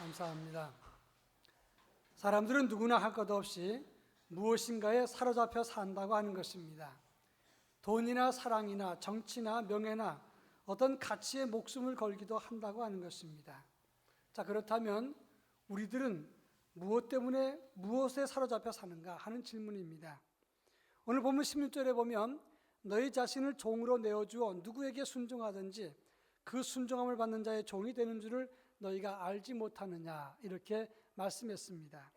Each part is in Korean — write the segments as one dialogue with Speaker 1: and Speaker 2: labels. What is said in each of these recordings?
Speaker 1: 감사합니다. 사람들은 누구나 할 것 없이 무엇인가에 사로잡혀 산다고 하는 것입니다. 돈이나 사랑이나 정치나 명예나 어떤 가치에 목숨을 걸기도 한다고 하는 것입니다. 자, 그렇다면 우리들은 무엇 때문에 무엇에 사로잡혀 사는가 하는 질문입니다. 오늘 본문 16절에 보면 너희 자신을 종으로 내어주어 누구에게 순종하든지 그 순종함을 받는 자의 종이 되는 줄을 너희가 알지 못하느냐, 이렇게 말씀했습니다.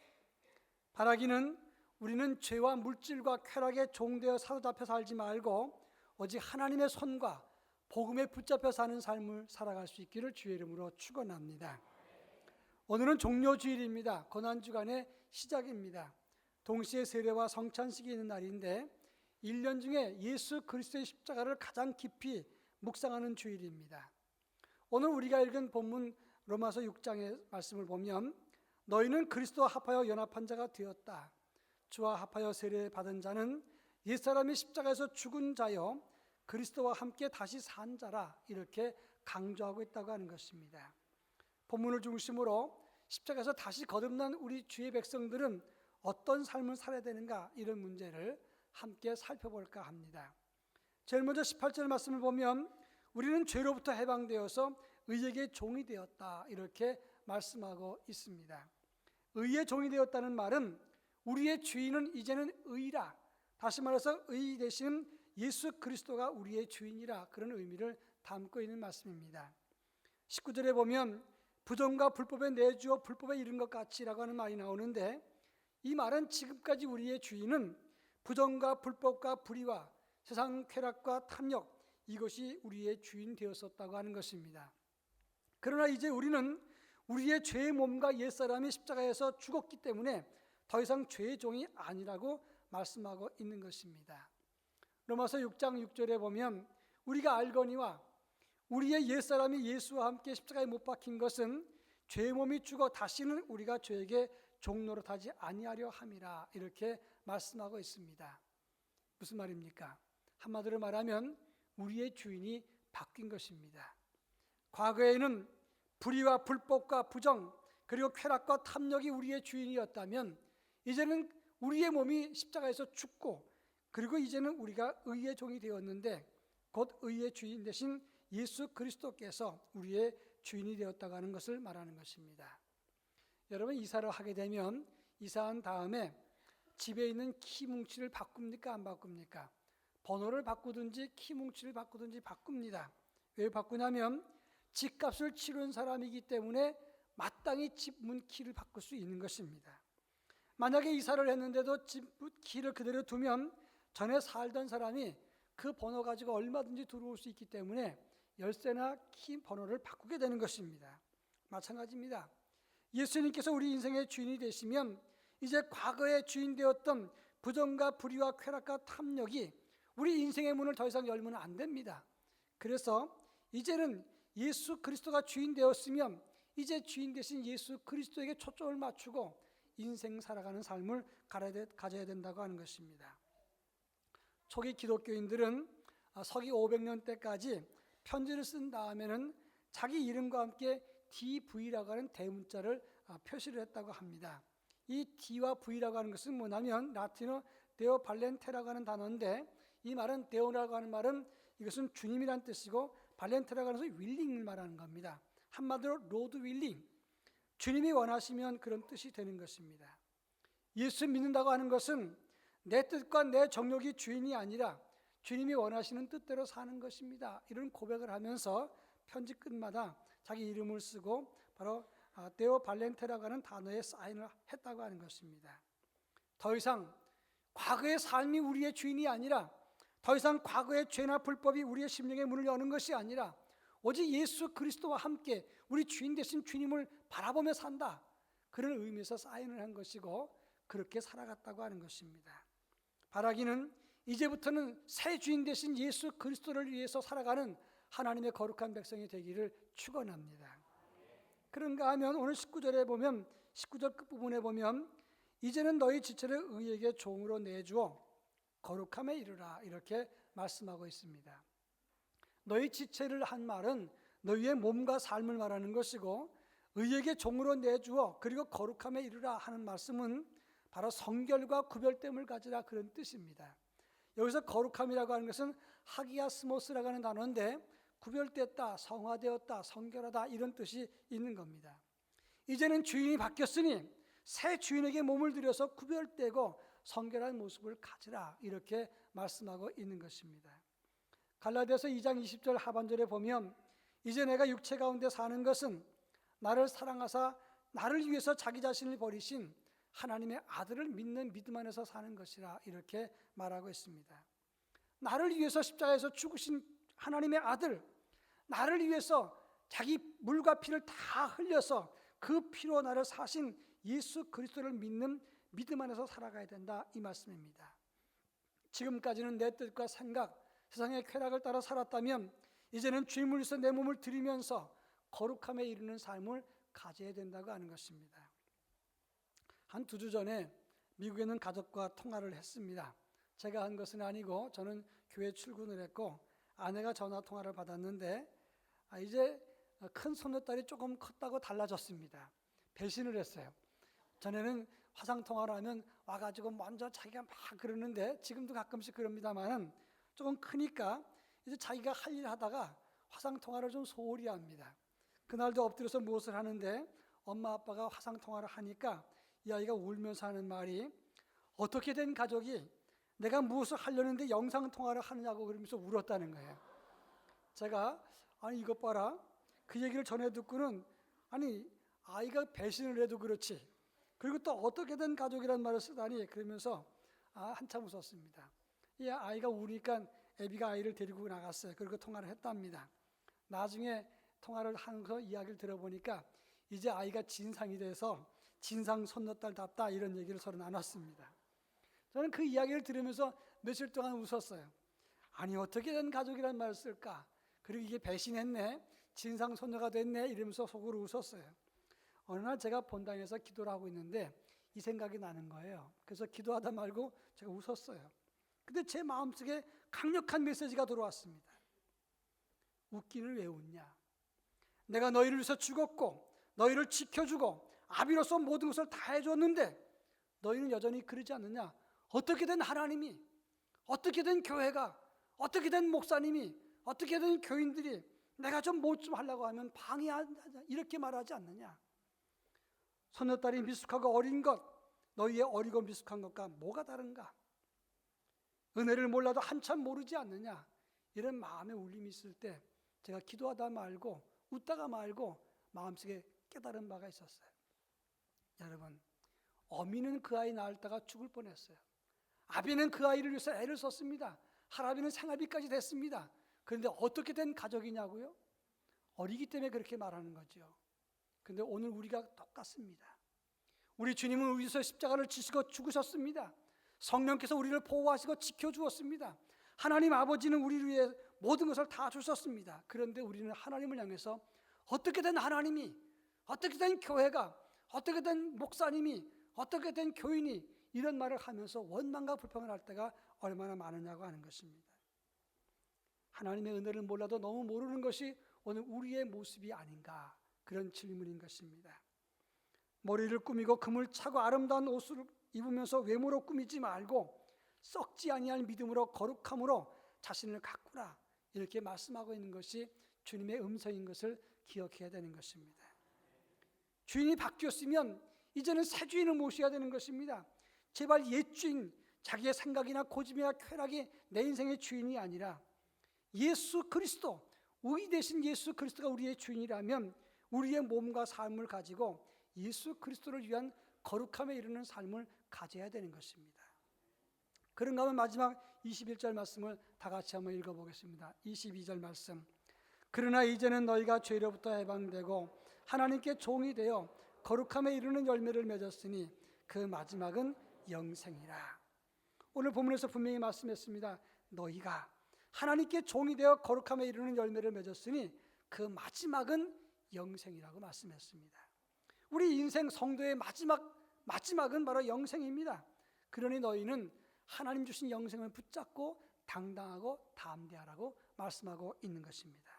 Speaker 1: 바라기는 우리는 죄와 물질과 쾌락에 종되어 사로잡혀 살지 말고 오직 하나님의 손과 복음에 붙잡혀 사는 삶을 살아갈 수 있기를 주의 이름으로 축원합니다. 오늘은 종료주일입니다. 고난주간의 시작입니다. 동시에 세례와 성찬식이 있는 날인데 1년 중에 예수 그리스도의 십자가를 가장 깊이 묵상하는 주일입니다. 오늘 우리가 읽은 본문 로마서 6장의 말씀을 보면 너희는 그리스도와 합하여 연합한 자가 되었다. 주와 합하여 세례 받은 자는 옛사람이 십자가에서 죽은 자여 그리스도와 함께 다시 산 자라, 이렇게 강조하고 있다고 하는 것입니다. 본문을 중심으로 십자가에서 다시 거듭난 우리 주의 백성들은 어떤 삶을 살아야 되는가, 이런 문제를 함께 살펴볼까 합니다. 제일 먼저 18절 말씀을 보면 우리는 죄로부터 해방되어서 의에게 종이 되었다, 이렇게 말씀하고 있습니다. 의의 종이 되었다는 말은 우리의 주인은 이제는 의라, 다시 말해서 의 대신 예수 그리스도가 우리의 주인이라, 그런 의미를 담고 있는 말씀입니다. 19절에 보면 부정과 불법에 내주어 불법에 이른 것 같이라고 하는 말이 나오는데, 이 말은 지금까지 우리의 주인은 부정과 불법과 불의와 세상 쾌락과 탐욕, 이것이 우리의 주인 되었었다고 하는 것입니다. 그러나 이제 우리는 우리의 죄의 몸과 옛사람이 십자가에서 죽었기 때문에 더 이상 죄의 종이 아니라고 말씀하고 있는 것입니다. 로마서 6장 6절에 보면 우리가 알거니와 우리의 옛사람이 예수와 함께 십자가에 못 박힌 것은 죄의 몸이 죽어 다시는 우리가 죄에게 종노릇하지 아니하려 함이라, 이렇게 말씀하고 있습니다. 무슨 말입니까? 한마디로 말하면 우리의 주인이 바뀐 것입니다. 과거에는 불의와 불법과 부정 그리고 쾌락과 탐욕이 우리의 주인이었다면 이제는 우리의 몸이 십자가에서 죽고, 그리고 이제는 우리가 의의 종이 되었는데 곧 의의 주인 대신 예수 그리스도께서 우리의 주인이 되었다고 하는 것을 말하는 것입니다. 여러분, 이사를 하게 되면 이사한 다음에 집에 있는 키 뭉치를 바꿉니까, 안 바꿉니까? 번호를 바꾸든지 키 뭉치를 바꾸든지 바꿉니다. 왜 바꾸냐면 집값을 치른 사람이기 때문에 마땅히 집 문 키를 바꿀 수 있는 것입니다. 만약에 이사를 했는데도 집 키를 그대로 두면 전에 살던 사람이 그 번호 가지고 얼마든지 들어올 수 있기 때문에 열쇠나 키 번호를 바꾸게 되는 것입니다. 마찬가지입니다. 예수님께서 우리 인생의 주인이 되시면 이제 과거에 주인 되었던 부정과 불의와 쾌락과 탐욕이 우리 인생의 문을 더 이상 열면 안 됩니다. 그래서 이제는 예수 그리스도가 주인 되었으면 이제 주인 되신 예수 그리스도에게 초점을 맞추고 인생 살아가는 삶을 가져야 된다고 하는 것입니다. 초기 기독교인들은 서기 500년 때까지 편지를 쓴 다음에는 자기 이름과 함께 DV라고 하는 대문자를 표시를 했다고 합니다. 이 D와 V라고 하는 것은 뭐냐면 라틴어 데오 발렌테라고 하는 단어인데, 이 말은 데오라고 하는 말은 이것은 주님이란 뜻이고 발렌테라고 하는 것은 윌링을 말하는 겁니다. 한마디로 로드 윌링, 주님이 원하시면 그런 뜻이 되는 것입니다. 예수 믿는다고 하는 것은 내 뜻과 내 정욕이 주인이 아니라 주님이 원하시는 뜻대로 사는 것입니다. 이런 고백을 하면서 편지 끝마다 자기 이름을 쓰고 바로 데오 발렌테라고 하는 단어에 사인을 했다고 하는 것입니다. 더 이상 과거의 삶이 우리의 주인이 아니라, 더 이상 과거의 죄나 불법이 우리의 심령의 문을 여는 것이 아니라 오직 예수 그리스도와 함께 우리 주인 되신 주님을 바라보며 산다, 그런 의미에서 사인을 한 것이고 그렇게 살아갔다고 하는 것입니다. 바라기는 이제부터는 새 주인 되신 예수 그리스도를 위해서 살아가는 하나님의 거룩한 백성이 되기를 축원합니다. 그런가 하면 오늘 19절에 보면, 19절 끝부분에 보면 이제는 너희 지체를 의에게 종으로 내주어 거룩함에 이르라, 이렇게 말씀하고 있습니다. 너희 지체를 한 말은 너희의 몸과 삶을 말하는 것이고, 의에게 종으로 내주어 그리고 거룩함에 이르라 하는 말씀은 바로 성결과 구별됨을 가지라 그런 뜻입니다. 여기서 거룩함이라고 하는 것은 하기아스모스라고 하는 단어인데 구별됐다, 성화되었다, 성결하다 이런 뜻이 있는 겁니다. 이제는 주인이 바뀌었으니 새 주인에게 몸을 들여서 구별되고 성결한 모습을 가지라 이렇게 말씀하고 있는 것입니다. 갈라디아서 2장 20절 하반절에 보면 이제 내가 육체 가운데 사는 것은 나를 사랑하사 나를 위해서 자기 자신을 버리신 하나님의 아들을 믿는 믿음 안에서 사는 것이라 이렇게 말하고 있습니다. 나를 위해서 십자가에서 죽으신 하나님의 아들, 나를 위해서 자기 물과 피를 다 흘려서 그 피로 나를 사신 예수 그리스도를 믿는 믿음 안에서 살아가야 된다 이 말씀입니다. 지금까지는 내 뜻과 생각, 세상의 쾌락을 따라 살았다면 이제는 주님을 위해서 내 몸을 드리면서 거룩함에 이르는 삶을 가져야 된다고 하는 것입니다. 한 2주 전에 미국에 있는 가족과 통화를 했습니다. 제가 한 것은 아니고 저는 교회 출근을 했고 아내가 전화 통화를 받았는데 이제 큰 손녀딸이 조금 컸다고 달라졌습니다. 배신을 했어요. 전에는 화상 통화를 하면 와가지고 먼저 자기가 막 그러는데 지금도 가끔씩 그럽니다만 조금 크니까 이제 자기가 할 일 하다가 화상 통화를 좀 소홀히 합니다. 그날도 엎드려서 무엇을 하는데 엄마 아빠가 화상 통화를 하니까 이 아이가 울면서 하는 말이 어떻게 된 가족이 내가 무엇을 하려는데 영상 통화를 하느냐고 그러면서 울었다는 거예요. 제가 아니 이것 봐라 그 얘기를 전해 듣고는 아니 아이가 배신을 해도 그렇지 그리고 또 어떻게 된 가족이란 말을 쓰다니 그러면서 한참 웃었습니다. 이 아이가 우니까 애비가 아이를 데리고 나갔어요. 그리고 통화를 했답니다. 나중에 통화를 하면서 이야기를 들어보니까 이제 아이가 진상이 돼서 진상 손녀딸답다 이런 얘기를 서로 나눴습니다. 저는 그 이야기를 들으면서 며칠 동안 웃었어요. 아니 어떻게 된 가족이란 말을 쓸까? 그리고 이게 배신했네, 진상 손녀가 됐네 이러면서 속으로 웃었어요. 어느 날 제가 본당에서 기도를 하고 있는데 이 생각이 나는 거예요. 그래서 기도하다 말고 제가 웃었어요. 근데 제 마음속에 강력한 메시지가 들어왔습니다. 웃기는 왜 웃냐? 내가 너희를 위해서 죽었고 너희를 지켜주고 아비로서 모든 것을 다 해줬는데 너희는 여전히 그러지 않느냐? 어떻게 된 하나님이, 어떻게 된 교회가, 어떻게 된 목사님이, 어떻게 된 교인들이 내가 좀 뭐 좀 하려고 하면 방해하자 이렇게 말하지 않느냐? 손녀딸이 미숙하고 어린 것, 너희의 어리고 미숙한 것과 뭐가 다른가? 은혜를 몰라도 한참 모르지 않느냐? 이런 마음의 울림이 있을 때 제가 기도하다 말고 웃다가 말고 마음속에 깨달은 바가 있었어요. 여러분, 어미는 그 아이 낳았다가 죽을 뻔했어요. 아비는 그 아이를 위해서 애를 썼습니다. 할아비는 생활비까지 됐습니다. 그런데 어떻게 된 가족이냐고요? 어리기 때문에 그렇게 말하는 거죠. 그런데 오늘 우리가 똑같습니다. 우리 주님은 우리 위해서 십자가를 지시고 죽으셨습니다. 성령께서 우리를 보호하시고 지켜주었습니다. 하나님 아버지는 우리를 위해 모든 것을 다 주셨습니다. 그런데 우리는 하나님을 향해서 어떻게 된 하나님이, 어떻게 된 교회가, 어떻게 된 목사님이, 어떻게 된 교인이 이런 말을 하면서 원망과 불평을 할 때가 얼마나 많으냐고 하는 것입니다. 하나님의 은혜를 몰라도 너무 모르는 것이 오늘 우리의 모습이 아닌가 그런 질문인 것입니다. 머리를 꾸미고 금을 차고 아름다운 옷을 입으면서 외모로 꾸미지 말고 썩지 아니할 믿음으로 거룩함으로 자신을 가꾸라 이렇게 말씀하고 있는 것이 주님의 음성인 것을 기억해야 되는 것입니다. 주인이 바뀌었으면 이제는 새 주인을 모셔야 되는 것입니다. 제발 옛 주인, 자기의 생각이나 고집이나 쾌락이 내 인생의 주인이 아니라 예수 그리스도, 의 대신 예수 그리스도가 우리의 주인이라면 우리의 몸과 삶을 가지고 예수 그리스도를 위한 거룩함에 이르는 삶을 가져야 되는 것입니다. 그런가 하면 마지막 21절 말씀을 다 같이 한번 읽어보겠습니다. 22절 말씀. 그러나 이제는 너희가 죄로부터 해방되고 하나님께 종이 되어 거룩함에 이르는 열매를 맺었으니 그 마지막은 영생이라. 오늘 본문에서 분명히 말씀했습니다. 너희가 하나님께 종이 되어 거룩함에 이르는 열매를 맺었으니 그 마지막은 영생이라고 말씀했습니다. 우리 인생 성도의 마지막은 바로 영생입니다. 그러니 너희는 하나님 주신 영생을 붙잡고 당당하고 담대하라고 말씀하고 있는 것입니다.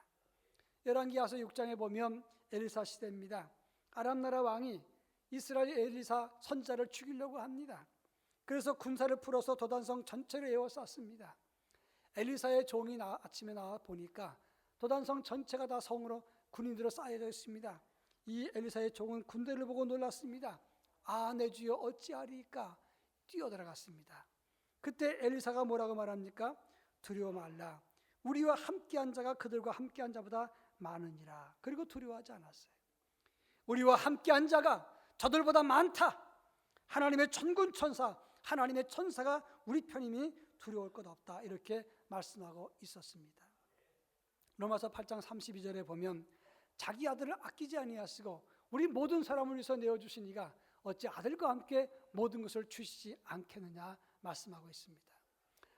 Speaker 1: 열왕기하서 6장에 보면 엘리사 시대입니다. 아람 나라 왕이 이스라엘 엘리사 선지자를 죽이려고 합니다. 그래서 군사를 풀어서 도단성 전체를 에워쌌습니다. 엘리사의 종이 아침에 나와 보니까 도단성 전체가 다 성으로 군인들로 쌓여져 있습니다. 이 엘리사의 종은 군대를 보고 놀랐습니다. 아, 내 주여 어찌하리까? 뛰어들어갔습니다. 그때 엘리사가 뭐라고 말합니까? 두려워 말라. 우리와 함께한 자가 그들과 함께한 자보다 많으니라. 그리고 두려워하지 않았어요. 우리와 함께한 자가 저들보다 많다. 하나님의 천군 천사, 하나님의 천사가 우리 편이니 두려울 것 없다. 이렇게 말씀하고 있었습니다. 로마서 8장 32절에 보면 자기 아들을 아끼지 아니하시고 우리 모든 사람을 위해서 내어주신 이가 어찌 아들과 함께 모든 것을 주시지 않겠느냐 말씀하고 있습니다.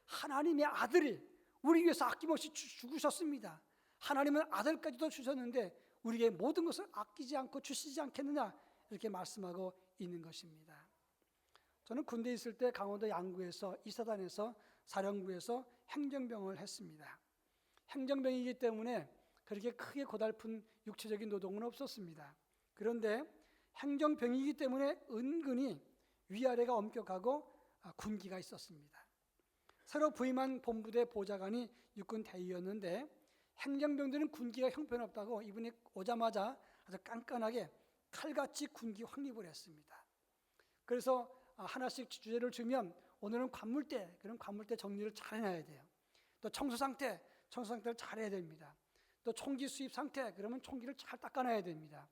Speaker 1: 하나님의 아들이 우리 위해서 아낌없이 죽으셨습니다. 하나님은 아들까지도 주셨는데 우리에게 모든 것을 아끼지 않고 주시지 않겠느냐 이렇게 말씀하고 있는 것입니다. 저는 군대에 있을 때 강원도 양구에서 이사단에서 사령부에서 행정병을 했습니다. 행정병이기 때문에 그렇게 크게 고달픈 육체적인 노동은 없었습니다. 그런데 행정병이기 때문에 은근히 위아래가 엄격하고 군기가 있었습니다. 새로 부임한 본부대 보좌관이 육군 대위였는데 행정병들은 군기가 형편없다고 이분이 오자마자 아주 깐깐하게 칼같이 군기 확립을 했습니다. 그래서 하나씩 주제를 주면 오늘은 관물대, 그럼 관물대 정리를 잘 해놔야 돼요. 또 청소 상태를 잘 해야 됩니다. 또 총기 수입 상태, 그러면 총기를 잘 닦아놔야 됩니다.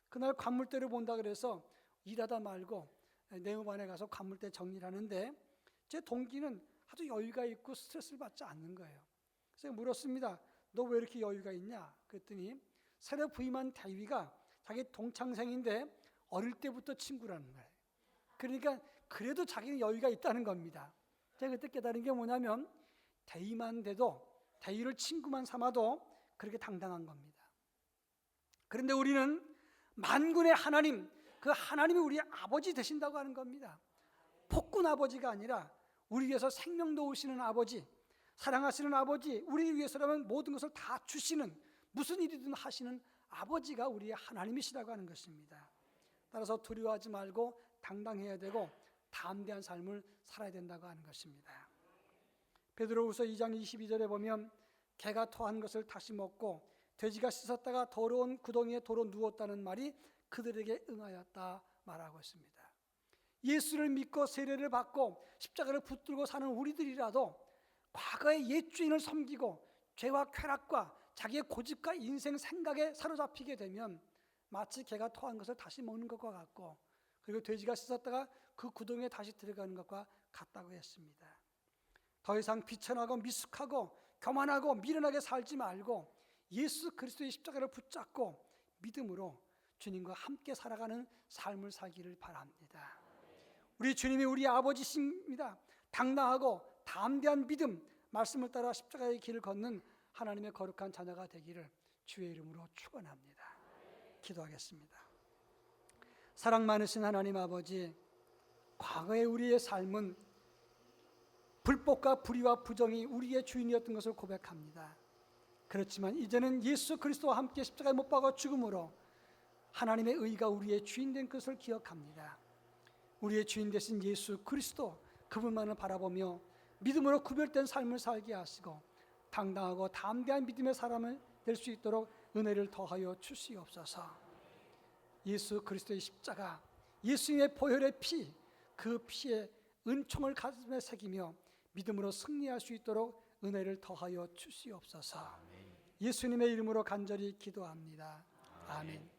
Speaker 1: 그날 관물대를 본다 그래서 일하다 말고 내무반에 가서 관물대 정리를 하는데 제 동기는 아주 여유가 있고 스트레스를 받지 않는 거예요. 그래서 물었습니다. 너 왜 이렇게 여유가 있냐? 그랬더니 새로 부임한 대위가 자기 동창생인데 어릴 때부터 친구라는 거예요. 그러니까 그래도 자기는 여유가 있다는 겁니다. 제가 그때 깨달은 게 뭐냐면 대위만 돼도 대위를 친구만 삼아도 그렇게 당당한 겁니다. 그런데 우리는 만군의 하나님, 그 하나님이 우리의 아버지 되신다고 하는 겁니다. 폭군 아버지가 아니라 우리 위해서 생명 놓으시는 아버지, 사랑하시는 아버지, 우리 위해서라면 모든 것을 다 주시는, 무슨 일이든 하시는 아버지가 우리의 하나님이시라고 하는 것입니다. 따라서 두려워하지 말고 당당해야 되고 담대한 삶을 살아야 된다고 하는 것입니다. 베드로후서 2장 22절에 보면 개가 토한 것을 다시 먹고 돼지가 씻었다가 더러운 구덩이에 도로 누웠다는 말이 그들에게 응하였다 말하고 있습니다. 예수를 믿고 세례를 받고 십자가를 붙들고 사는 우리들이라도 과거의 옛 주인을 섬기고 죄와 쾌락과 자기의 고집과 인생 생각에 사로잡히게 되면 마치 개가 토한 것을 다시 먹는 것과 같고 그리고 돼지가 씻었다가 그 구덩이에 다시 들어가는 것과 같다고 했습니다. 더 이상 비천하고 미숙하고 교만하고 미련하게 살지 말고 예수 그리스도의 십자가를 붙잡고 믿음으로 주님과 함께 살아가는 삶을 살기를 바랍니다. 우리 주님이 우리 아버지십니다. 당당하고 담대한 믿음, 말씀을 따라 십자가의 길을 걷는 하나님의 거룩한 자녀가 되기를 주의 이름으로 축원합니다. 기도하겠습니다. 사랑 많으신 하나님 아버지, 과거의 우리의 삶은 불법과 불의와 부정이 우리의 주인이었던 것을 고백합니다. 그렇지만 이제는 예수 그리스도와 함께 십자가에 못 박아 죽음으로 하나님의 의가 우리의 주인 된 것을 기억합니다. 우리의 주인 되신 예수 그리스도 그분만을 바라보며 믿음으로 구별된 삶을 살게 하시고 당당하고 담대한 믿음의 사람을 될 수 있도록 은혜를 더하여 주시옵소서. 예수 그리스도의 십자가, 예수님의 보혈의 피, 그 피의 은총을 가슴에 새기며 믿음으로 승리할 수 있도록 은혜를 더하여 주시옵소서. 예수님의 이름으로 간절히 기도합니다. 아멘.